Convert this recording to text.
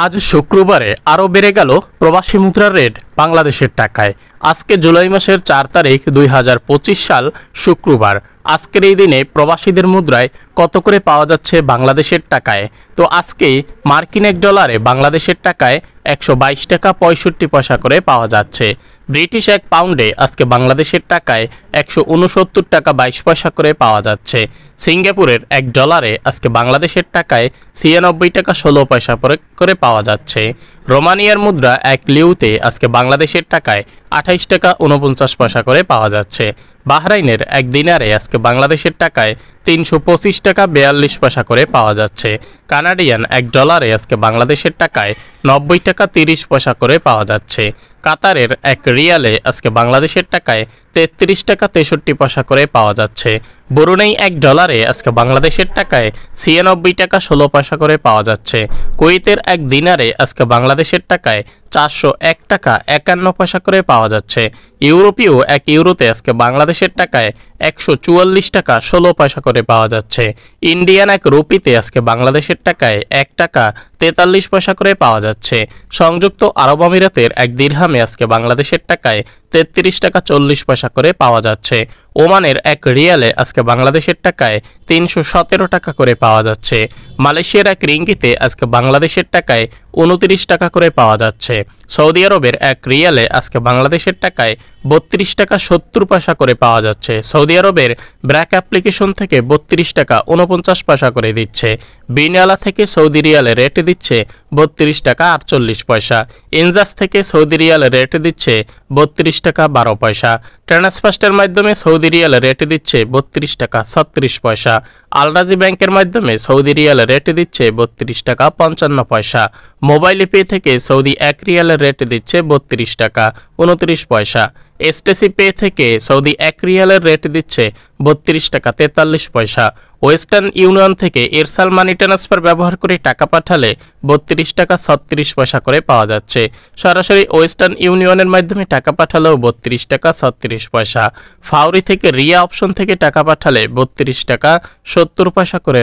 আজ শুক্রবারে আরও বেড়ে গেল প্রবাসী মুদ্রার রেট বাংলাদেশের টাকায়। আজকে জুলাই মাসের 4 তারিখ 2025 সাল শুক্রবার। আজকের এই দিনে প্রবাসীদের মুদ্রায় কত করে পাওয়া যাচ্ছে বাংলাদেশের টাকায়? তো আজকে মার্কিন $1 বাংলাদেশের টাকায় 122 টাকা 65 পয়সা করে পাওয়া যাচ্ছে। ব্রিটিশ £1 আজকে বাংলাদেশের টাকায় 169 টাকা 22 পয়সা করে পাওয়া যাচ্ছে। সিঙ্গাপুরের $1 আজকে বাংলাদেশের টাকায় 96 টাকা 16 পয়সা করে পাওয়া যাচ্ছে। রোমানিয়ার মুদ্রা 1 লিউতে আজকে বাংলাদেশের টাকায় 28 টাকা 49 পয়সা করে পাওয়া যাচ্ছে। বাহরাইনের 1 দিনারে আজকে বাংলাদেশের টাকায় 325 টাকা 42 পয়সা করে পাওয়া যাচ্ছে। কানাডিয়ান $1 আজকে বাংলাদেশের টাকায় 90 টাকা 30 পয়সা করে পাওয়া যাচ্ছে। কাতারের 1 রিয়ালে আজকে বাংলাদেশের টাকায় 33 টাকা 63 পয়সা করে পাওয়া যাচ্ছে। ব্রুনেই $1 আজকে বাংলাদেশের টাকায় 96 টাকা 16 পয়সা করে পাওয়া যাচ্ছে। কুয়েতের 1 দিনারে আজকে বাংলাদেশের টাকায় 401 টাকা 51 পয়সা করে পাওয়া যাচ্ছে। ইউরোপীয় 1 ইউরোতে আজকে বাংলাদেশের টাকায় 144 টাকা 16 পয়সা করে পাওয়া যাচ্ছে। ইন্ডিয়ান 1 রুপিতে আজকে বাংলাদেশের টাকায় 1 টাকা 43 পয়সা করে পাওয়া যাচ্ছে। সংযুক্ত আরব আমিরাতের 1 দিরহামে আজকে বাংলাদেশের টাকায় 33 টাকা 40 পয়সা করে পাওয়া যাচ্ছে। ওমানের 1 রিয়ালে আজকে বাংলাদেশের টাকায় 317 টাকা করে পাওয়া যাচ্ছে। মালয়েশিয়ার 1 রিঙ্গিতে আজকে বাংলাদেশের টাকায় 29 টাকা করে পাওয়া যাচ্ছে। সৌদি আরবের 1 রিয়ালে আজকে বাংলাদেশের টাকায় 32 টাকা 70 পয়সা করে পাওয়া যাচ্ছে। সৌদি আরবের ব্র্যাক অ্যাপ্লিকেশন থেকে 32 টাকা 49 পয়সা করে দিচ্ছে। বিনিয়ালা থেকে সৌদি রিয়ালে রেট দিচ্ছে 32 টাকা 48 পয়সা। ইনজাস থেকে সৌদি রিয়ালে রেট দিচ্ছে 32 টাকা 12 পয়সা। ট্রান্সফার্স্টের মাধ্যমে সৌদি রিয়ালে রেট দিচ্ছে 32 টাকা 36 পয়সা। আলরাজি ব্যাংকের মাধ্যমে সৌদি রিয়ালে রেট দিচ্ছে 32 টাকা 55 পয়সা। মোবাইল পে থেকে সৌদি 1 রিয়ালে রেট দিচ্ছে 32 টাকা 29 পয়সা। এসটিসি পে থেকে সৌদি 1 রিয়ালের রেট দিচ্ছে 32 টাকা 43 পয়সা। ওয়েস্টার্ন ইউনিয়ন থেকে এরসাল মানি ট্রান্সফার ব্যবহার করে টাকা পাঠালে 32 টাকা 36 পয়সা করে পাওয়া যাচ্ছে। সরাসরি ওয়েস্টার্ন ইউনিয়নের মাধ্যমে টাকা পাঠালেও 32 টাকা 36 পয়সা। ফাউরি থেকে রিয়া অপশন থেকে টাকা পাঠালে 32 টাকা 70 পয়সা করে